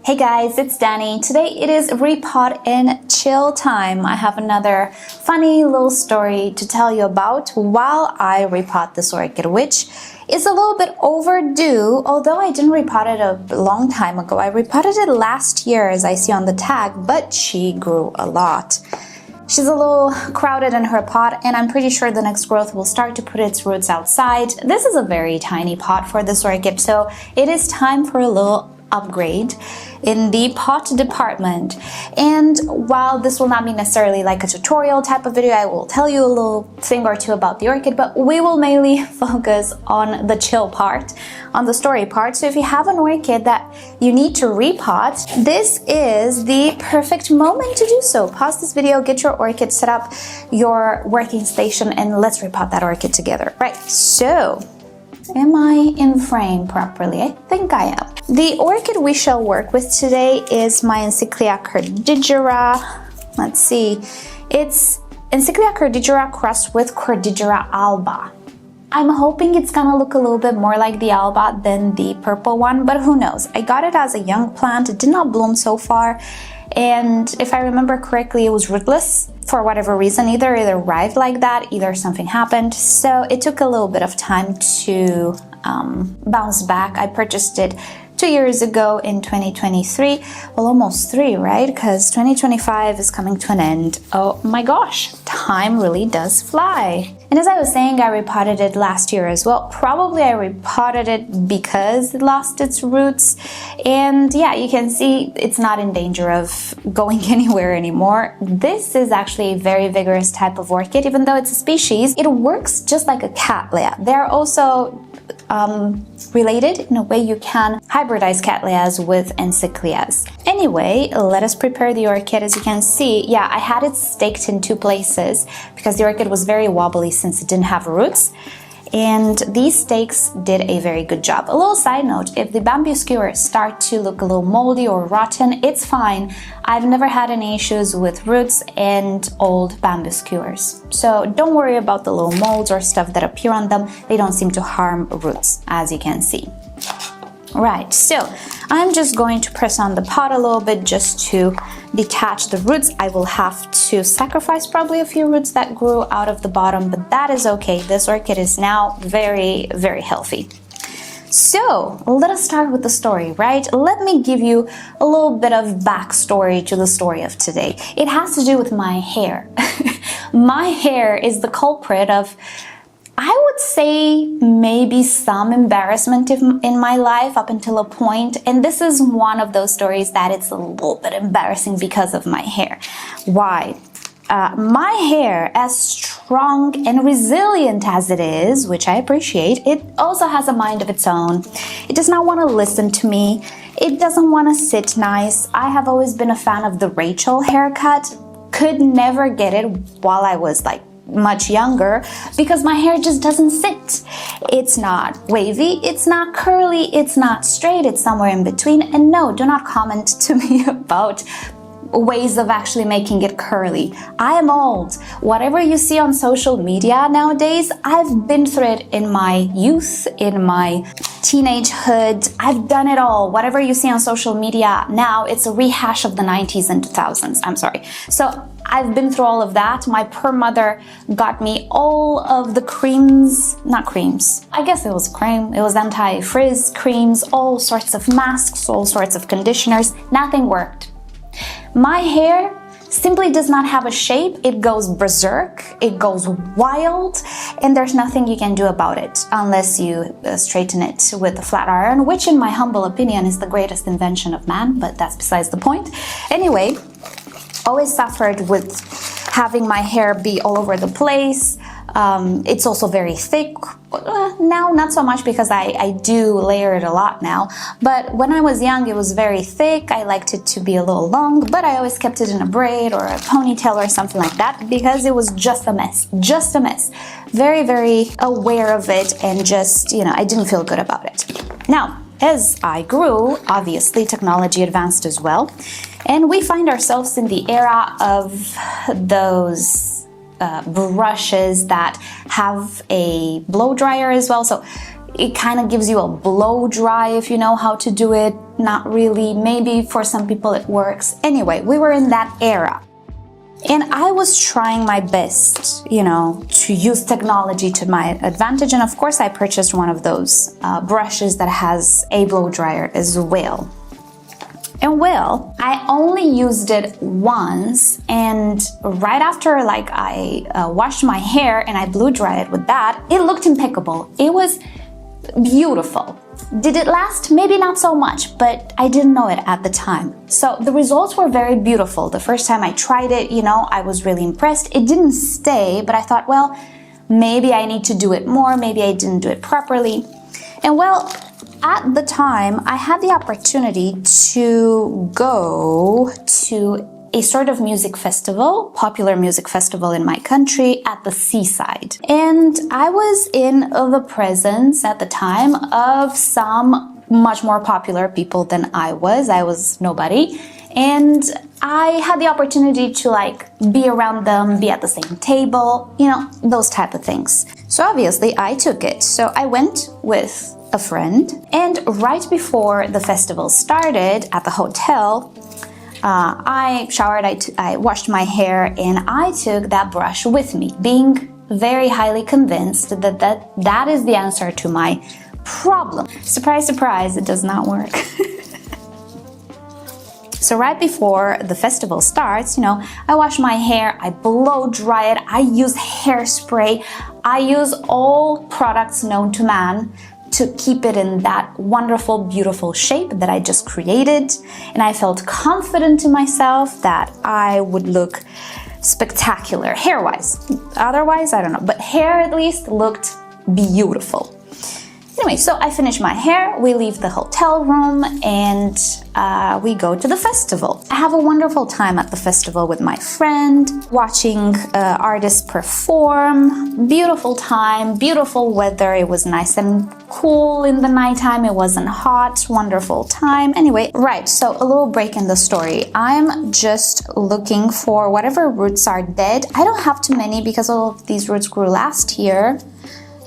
Hey guys, it's Danny. Today it is rePotme Chill time. I have another funny little story to tell you about while I repot this orchid, which is a little bit overdue, although I didn't repot it a long time ago. I repotted it last year, as I see on the tag, but she grew a lot. She's a little crowded in her pot, and I'm pretty sure the next growth will start to put its roots outside. This is a very tiny pot for this orchid, so it is time for a little upgrade in the pot department. And while this will not be necessarily like a tutorial type of video, I will tell you a little thing or two about the orchid, but we will mainly focus on the chill part, on the story part. So if you have an orchid that you need to repot, this is the perfect moment to do so. Pause this video, get your orchid set up, your working station, and let's repot that orchid together. Right, so am I in frame properly? I think I am. The orchid we shall work with today is my Encyclia cordillera. Let's see. It's Encyclia cordillera crossed with Cordillera alba. I'm hoping it's gonna look a little bit more like the alba than the purple one, but who knows? I got it as a young plant. It did not bloom so far. And if I remember correctly, it was rootless for whatever reason. Either it arrived like that, either something happened. So it took a little bit of time to bounce back. I purchased it 2 years ago in 2023. Well, almost 3, right? Because 2025 is coming to an end. Oh my gosh, time really does fly. And as I was saying, I repotted it last year as well. Probably I repotted it because it lost its roots. And yeah, you can see it's not in danger of going anywhere anymore. This is actually a very vigorous type of orchid. Even though it's a species, it works just like a cattleya. They're also related in a way. You can hybridize cattleyas with encyclias. Anyway, let us prepare the orchid. As you can see, yeah, I had it staked in 2 places because the orchid was very wobbly since it didn't have roots. And these stakes did a very good job. A little side note, if the bamboo skewers start to look a little moldy or rotten, it's fine. I've never had any issues with roots and old bamboo skewers. So don't worry about the little molds or stuff that appear on them. They don't seem to harm roots, as you can see. Right, so I'm just going to press on the pot a little bit just to detach the roots. I will have to sacrifice probably a few roots that grew out of the bottom, but that is okay. This orchid is now very, very healthy. So let us start with the story, right? Let me give you a little bit of backstory to the story of today. It has to do with my hair. My hair is the culprit of, I would say, maybe some embarrassment in my life up until a point. And this is one of those stories that it's a little bit embarrassing because of my hair. Why? My hair, as strong and resilient as it is, which I appreciate, it also has a mind of its own. It does not want to listen to me. It doesn't want to sit nice. I have always been a fan of the Rachel haircut. Could never get it while I was like much younger because my hair just doesn't sit. It's not wavy, it's not curly, it's not straight, it's somewhere in between. And no, do not comment to me about ways of actually making it curly. I am old. Whatever you see on social media nowadays, I've been through it in my youth, in my teenagehood. I've done it all. Whatever you see on social media now, it's a rehash of the 90s and 2000s. I'm sorry. So I've been through all of that. My poor mother got me all of the creams, not creams, I guess it was cream. It was anti-frizz creams, all sorts of masks, all sorts of conditioners. Nothing worked. My hair simply does not have a shape. It goes berserk, it goes wild, and there's nothing you can do about it unless you straighten it with a flat iron, which in my humble opinion is the greatest invention of man, but that's besides the point. Anyway, always suffered with having my hair be all over the place. It's also very thick. Now, not so much because I do layer it a lot now. But when I was young, it was very thick. I liked it to be a little long, but I always kept it in a braid or a ponytail or something like that because it was just a mess. Just a mess. Very, very aware of it and just, I didn't feel good about it. Now, as I grew, obviously technology advanced as well. And we find ourselves in the era of those brushes that have a blow dryer as well. So it kind of gives you a blow dry if you know how to do it. not really. Maybe for some people it works. Anyway, we were in that era. And I was trying my best, you know, to use technology to my advantage. And of course, I purchased one of those brushes that has a blow dryer as well. And well, I only used it once, and right after like I washed my hair and I blow dried it with that, it looked impeccable. It was beautiful. Did it last? Maybe not so much, but I didn't know it at the time. So the results were very beautiful. The first time I tried it, you know, I was really impressed. It didn't stay, but I thought, well, maybe I need to do it more. Maybe I didn't do it properly. And well, at the time, I had the opportunity to go to a sort of music festival, popular music festival in my country at the seaside. And I was in the presence at the time of some much more popular people than I was. I was nobody. And I had the opportunity to like be around them, be at the same table, you know, those type of things. So obviously I took it. So I went with a friend, and right before the festival started at the hotel, I showered, I washed my hair, and I took that brush with me, being very highly convinced that that is the answer to my problem. Surprise, surprise, it does not work. So right before the festival starts, you know, I wash my hair, I blow dry it, I use hairspray, I use all products known to man to keep it in that wonderful, beautiful shape that I just created. And I felt confident in myself that I would look spectacular hair-wise. Otherwise, I don't know, but hair at least looked beautiful. Anyway, so I finish my hair, we leave the hotel room, and we go to the festival. I have a wonderful time at the festival with my friend, watching artists perform. Beautiful time, beautiful weather. It was nice and cool in the nighttime. It wasn't hot. Wonderful time. Anyway, right, so a little break in the story. I'm just looking for whatever roots are dead. I don't have too many because all of these roots grew last year.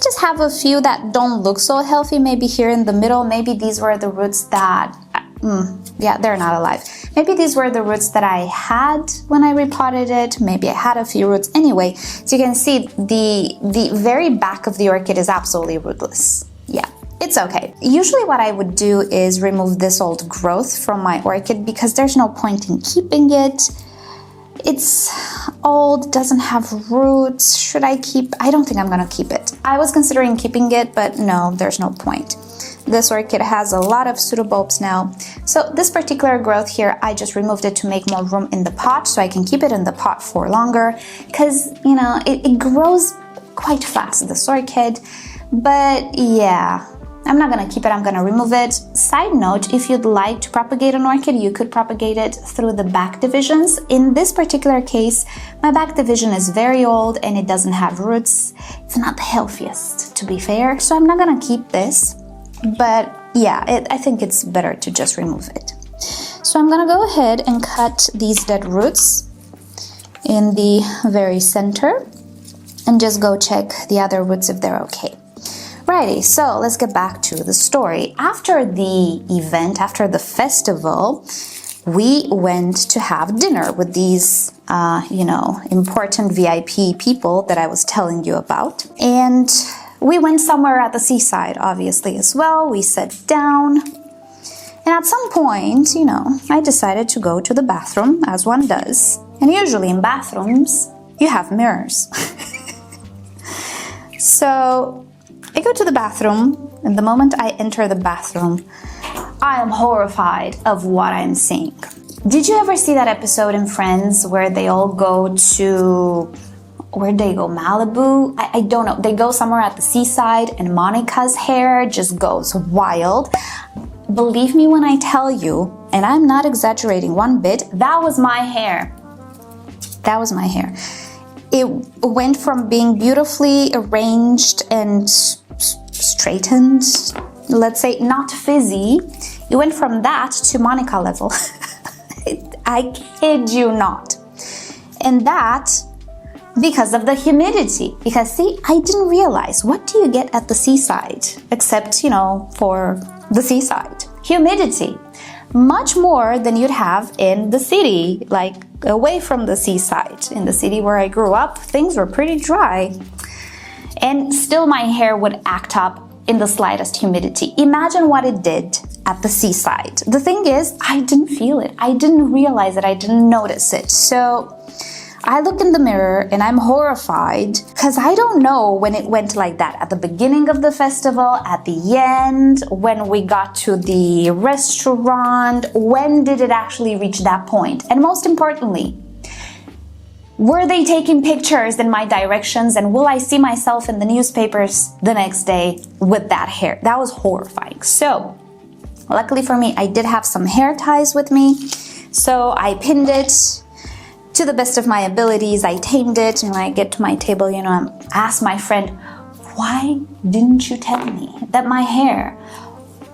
Just have a few that don't look so healthy, maybe here in the middle. Maybe these were the roots that, yeah, they're not alive. Maybe these were the roots that I had when I repotted it. Maybe I had a few roots. Anyway, so you can see the very back of the orchid is absolutely rootless. Yeah, it's okay. Usually what I would do is remove this old growth from my orchid because there's no point in keeping it. It's old, doesn't have roots. Should I keep? I don't think I'm gonna keep it. I was considering keeping it, but no, there's no point. This orchid has a lot of pseudobulbs now. So this particular growth here, I just removed it to make more room in the pot so I can keep it in the pot for longer because, you know, it grows quite fast, this orchid. But yeah, I'm not gonna keep it, I'm gonna remove it. Side note, if you'd like to propagate an orchid, you could propagate it through the back divisions. In this particular case, my back division is very old and it doesn't have roots. It's not the healthiest, to be fair. So I'm not gonna keep this, but yeah, I think it's better to just remove it. So I'm gonna go ahead and cut these dead roots in the very center and just go check the other roots if they're okay. Righty, so let's get back to the story. After the event, after the festival, we went to have dinner with these, you know, important VIP people that I was telling you about. And we went somewhere at the seaside, obviously, as well. We sat down. And at some point, you know, I decided to go to the bathroom, as one does. And usually in bathrooms, you have mirrors. So I go to the bathroom, and the moment I enter the bathroom, I am horrified of what I'm seeing. Did you ever see that episode in Friends where they all go to, where'd they go, Malibu? I don't know. They go somewhere at the seaside and Monica's hair just goes wild. Believe me when I tell you, and I'm not exaggerating one bit, that was my hair. That was my hair. It went from being beautifully arranged and straightened, let's say not fizzy, it went from that to Monica level. I kid you not. And that because of the humidity. Because see, I didn't realize, what do you get at the seaside? Except, you know, for the seaside. Humidity. much more than you'd have in the city, like away from the seaside. In the city where I grew up, things were pretty dry. And still my hair would act up in the slightest humidity. Imagine what it did at the seaside. The thing is, I didn't feel it. I didn't realize it. I didn't notice it. So I look in the mirror and I'm horrified because I don't know when it went like that. At the beginning of the festival, at the end, when we got to the restaurant, when did it actually reach that point? And most importantly, were they taking pictures in my directions, and will I see myself in the newspapers the next day with that hair? That was horrifying. So luckily for me, I did have some hair ties with me. So I pinned it to the best of my abilities. I tamed it, and when I get to my table, you know, I asked my friend, why didn't you tell me that my hair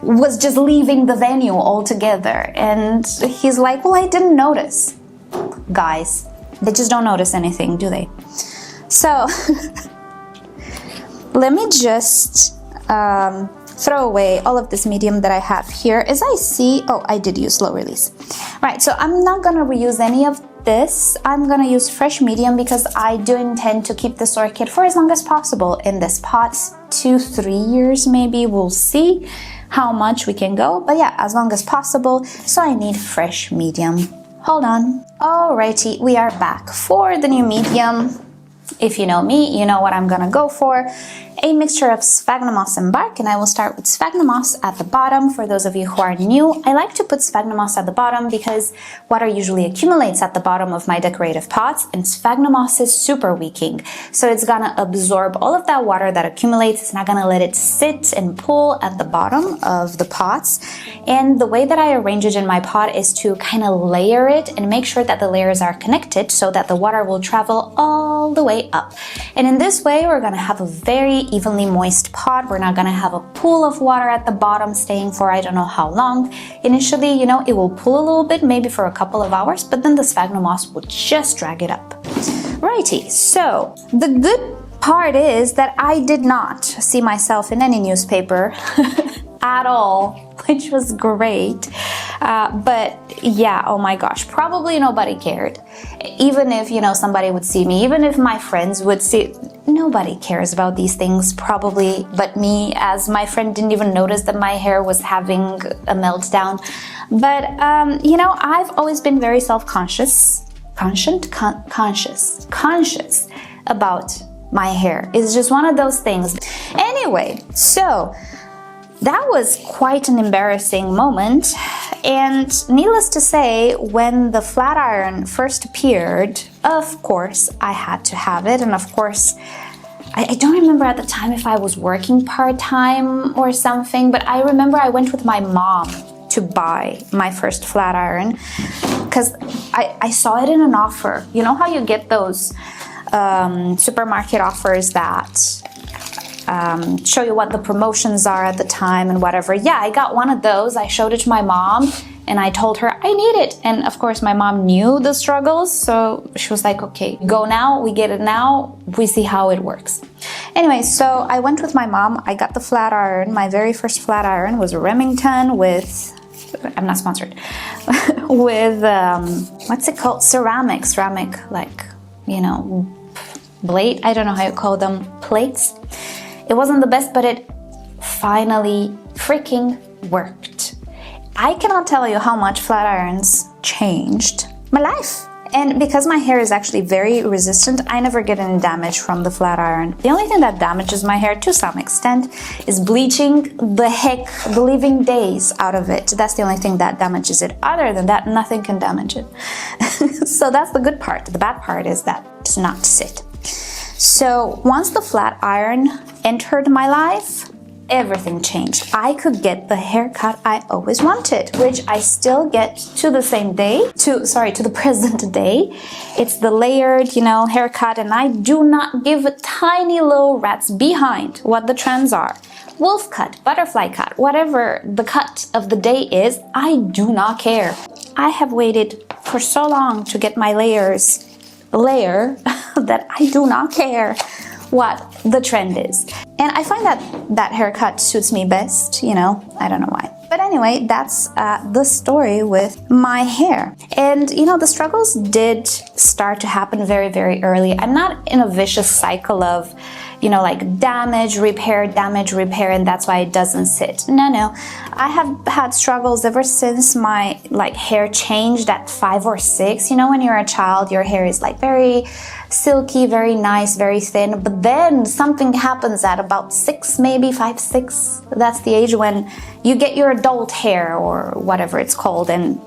was just leaving the venue altogether? And he's like, well, I didn't notice. Guys, they just don't notice anything, do they? So let me just throw away all of this medium that I have here. As I see, oh, I did use slow release. Right, so I'm not gonna reuse any of this. I'm gonna use fresh medium because I do intend to keep this orchid for as long as possible in this pot. 2-3 years maybe, we'll see how much we can go. But yeah, as long as possible, so I need fresh medium. Hold on. Alrighty, we are back for the new medium. If you know me, you know what I'm gonna go for. A mixture of sphagnum moss and bark, and I will start with sphagnum moss at the bottom. For those of you who are new, I like to put sphagnum moss at the bottom because water usually accumulates at the bottom of my decorative pots, and sphagnum moss is super wicking. So it's gonna absorb all of that water that accumulates. It's not gonna let it sit and pool at the bottom of the pots. And the way that I arrange it in my pot is to kind of layer it and make sure that the layers are connected so that the water will travel all the way up. And in this way, we're gonna have a very evenly moist pot. We're not gonna have a pool of water at the bottom staying for I don't know how long. Initially, you know, it will pool a little bit, maybe for a couple of hours, but then the sphagnum moss will just drag it up. Righty, so the good part is that I did not see myself in any newspaper at all, which was great. But yeah, oh my gosh, probably nobody cared. Even if, you know, somebody would see me, even if my friends would see, nobody cares about these things probably but me, as my friend didn't even notice that my hair was having a meltdown. But you know, I've always been very self-conscious, conscious about my hair. It's just one of those things. Anyway, so that was quite an embarrassing moment, and needless to say, when the flat iron first appeared, of course I had to have it. And of course, I don't remember at the time if I was working part-time or something, but I remember I went with my mom to buy my first flat iron because I saw it in an offer. You know how you get those supermarket offers that show you what the promotions are at the time and whatever. Yeah, I got one of those. I showed it to my mom and I told her I need it. And of course my mom knew the struggles, so she was like, okay, go now, we get it now, we see how it works. Anyway, so I went with my mom. I got the flat iron. My very first flat iron was a Remington with, I'm not sponsored, with what's it called, ceramic, like, you know, blade, I don't know how you call them, plates. It wasn't the best, but it finally freaking worked. I cannot tell you how much flat irons changed my life. And because my hair is actually very resistant, I never get any damage from the flat iron. The only thing that damages my hair to some extent is bleaching the living days out of it. That's the only thing that damages it. Other than that, nothing can damage it. So that's the good part. The bad part is that it does not sit. So once the flat iron entered my life, everything changed. I could get the haircut I always wanted, which I still get to the same day, to the present day. It's the layered, you know, haircut, and I do not give a tiny little rat's behind what the trends are. Wolf cut, butterfly cut, whatever the cut of the day is, I do not care. I have waited for so long to get my layer that I do not care what the trend is. And I find that that haircut suits me best, you know, I don't know why. But anyway, that's the story with my hair. And you know, the struggles did start to happen very, very early. I'm not in a vicious cycle of, you know, like damage, repair, and that's why it doesn't sit. No. I have had struggles ever since my like hair changed at 5 or 6. You know, when you're a child, your hair is like very silky, very nice, very thin. But then something happens at about 6, maybe 5, 6. That's the age when you get your adult hair or whatever it's called, and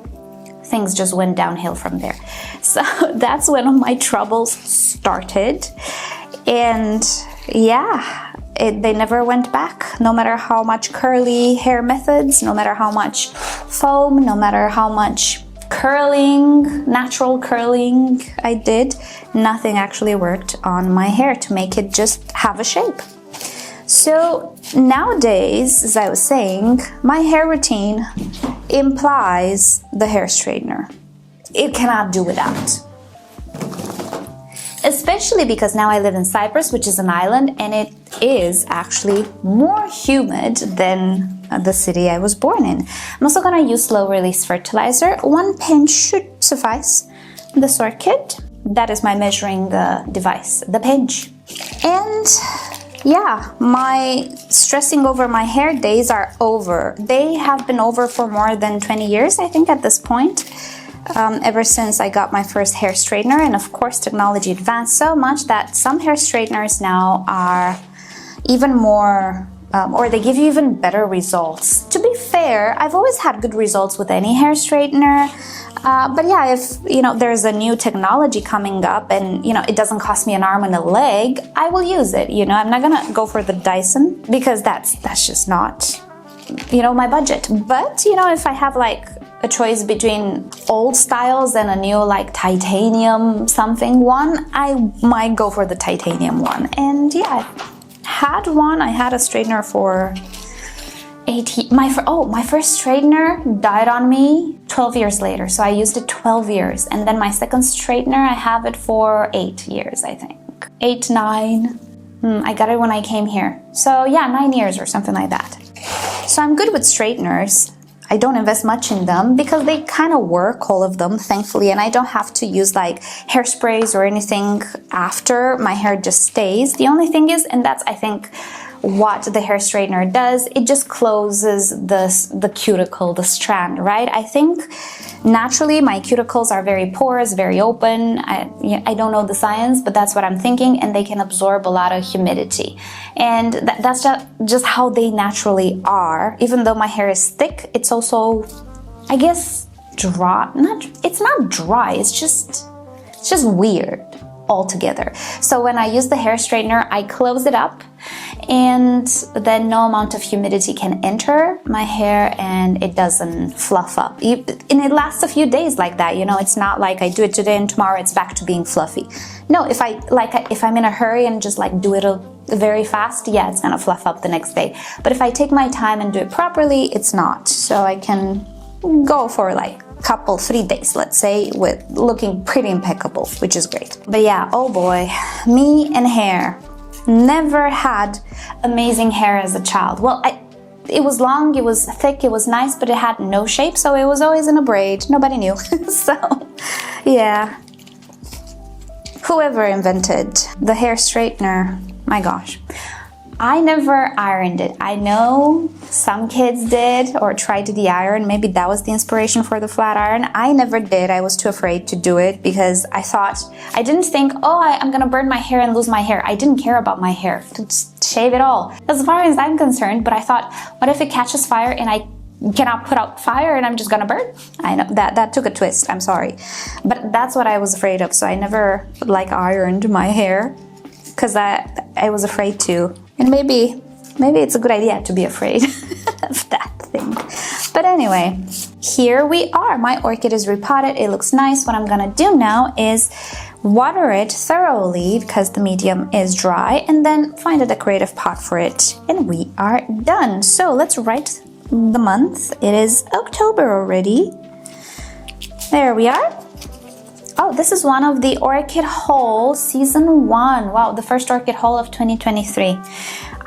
things just went downhill from there. So that's when my troubles started. And yeah, they never went back. No matter how much curly hair methods, no matter how much foam, no matter how much curling, natural curling I did, nothing actually worked on my hair to make it just have a shape. So nowadays, as I was saying, my hair routine implies the hair straightener. It cannot do without. Especially because now I live in Cyprus, which is an island, and it is actually more humid than the city I was born in. I'm also gonna use slow release fertilizer. 1 pinch should suffice. This orchid, that is my measuring device, the pinch. And yeah, my stressing over my hair days are over. They have been over for more than 20 years, I think, at this point. Ever since I got my first hair straightener, and of course technology advanced so much that some hair straighteners now are even more, or they give you even better results. To be fair, I've always had good results with any hair straightener, but yeah, if you know there's a new technology coming up and you know it doesn't cost me an arm and a leg, I will use it. You know, I'm not gonna go for the Dyson because that's just not, you know, my budget. But you know, if I have like a choice between old styles and a new like titanium something one, I might go for the titanium one. And yeah, I had one. I had a straightener for 18. My first straightener died on me 12 years later, so I used it 12 years. And then my second straightener, I have it for 8 years, I think. 8, 9. I got it when I came here. So yeah, 9 years or something like that. So I'm good with straighteners. I don't invest much in them because they kind of work, all of them, thankfully, and I don't have to use like hairsprays or anything after. My hair just stays. The only thing is, and that's I think what the hair straightener does, it just closes the cuticle, the strand, right? I think naturally my cuticles are very porous, very open. I don't know the science, but that's what I'm thinking, and they can absorb a lot of humidity. And that's just how they naturally are. Even though my hair is thick, it's also, I guess, dry. It's not dry, it's just weird altogether. So when I use the hair straightener, I close it up, and then no amount of humidity can enter my hair and it doesn't fluff up. And it lasts a few days like that, you know, it's not like I do it today and tomorrow it's back to being fluffy. No, if I'm in a hurry and just like do it very fast, yeah, it's gonna fluff up the next day. But if I take my time and do it properly, it's not. So I can go for like couple 3 days, let's say, with looking pretty impeccable, which is great. But yeah, oh boy, me and hair. Never had amazing hair as a child. Well, it was long, it was thick, it was nice, but it had no shape, so it was always in a braid. Nobody knew. So yeah, whoever invented the hair straightener, my gosh. I never ironed it. I know some kids did or tried to de-iron. Maybe that was the inspiration for the flat iron. I never did. I was too afraid to do it because I didn't think, oh, I'm gonna burn my hair and lose my hair. I didn't care about my hair. Just shave it all. As far as I'm concerned, but I thought, what if it catches fire and I cannot put out fire and I'm just gonna burn? I know that took a twist. I'm sorry. But that's what I was afraid of. So I never like ironed my hair because I was afraid to. And maybe it's a good idea to be afraid of that thing. But anyway, here we are. My orchid is repotted. It looks nice. What I'm gonna do now is water it thoroughly because the medium is dry, and then find a decorative pot for it. And we are done. So let's write the month. It is October already. There we are. Oh, this is one of the orchid haul season 1. Wow, the first orchid haul of 2023.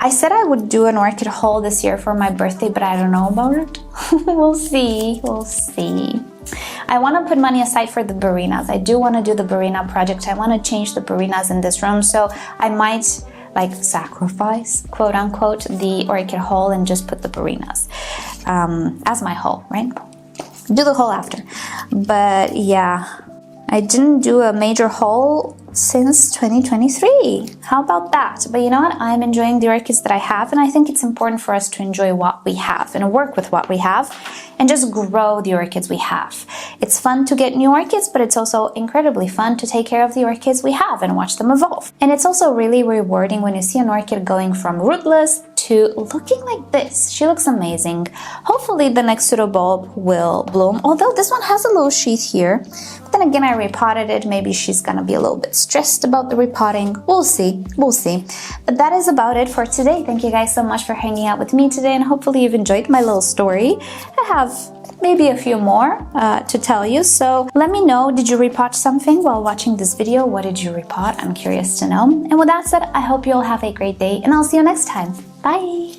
I said I would do an orchid haul this year for my birthday, but I don't know about it. We'll see, we'll see. I want to put money aside for the Barinas. I do want to do the Barina project. I want to change the Barinas in this room, so I might like sacrifice, quote unquote, the orchid hole and just put the Barinas as my hole, right? Do the hole after. But yeah, I didn't do a major haul since 2023. How about that? But you know what? I'm enjoying the orchids that I have, and I think it's important for us to enjoy what we have and work with what we have and just grow the orchids we have. It's fun to get new orchids, but it's also incredibly fun to take care of the orchids we have and watch them evolve. And it's also really rewarding when you see an orchid going from rootless to looking like this. She looks amazing. Hopefully the next pseudobulb will bloom, although this one has a little sheath here. But then again, I repotted it. Maybe she's gonna be a little bit stressed about the repotting. We'll see, we'll see. But that is about it for today. Thank you guys so much for hanging out with me today, and hopefully you've enjoyed my little story. I have maybe a few more to tell you, so let me know, did you repot something while watching this video? What did you repot? I'm curious to know. And with that said, I hope you all have a great day, and I'll see you next time. Bye!